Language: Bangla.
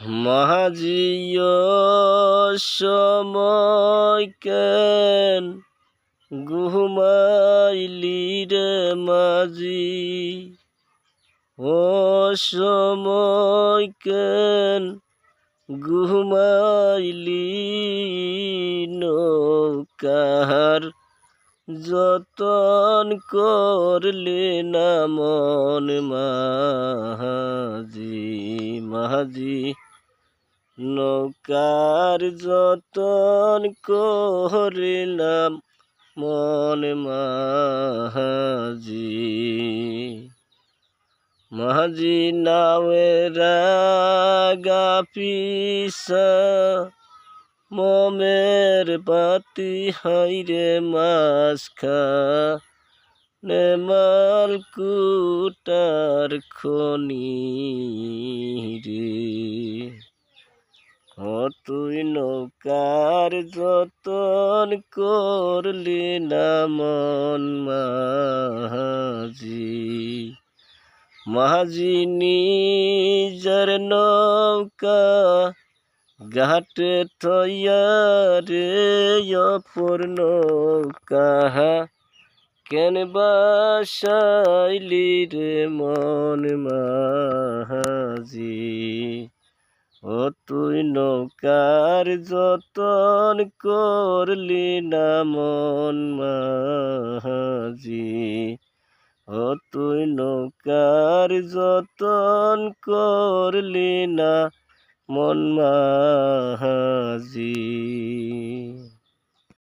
মাঝিও সময় কেন ঘুমাইলি রে মাঝি, ও সময় কেন ঘুমাইলি, নৌকার যতন করলে না মন মাঝি। মাঝি নৌকার যতন করিলাম মন মাঝি। মাঝি নাওয়ের আগা পিছা মমের পাতি হাইরে মাঝখানে মালকুটার খনি রে। ও তুই নৌকার যতন করলি না মন মাঝি। মাঝি নিজের নৌকা ঘাটে থইয়া রে অপর নৌকা কেন বাসাইলি রে মন মাঝি। ও তুই নৌকার যতন করলি না মন মাঝি। ও তুই নৌকার যতন করলি না মন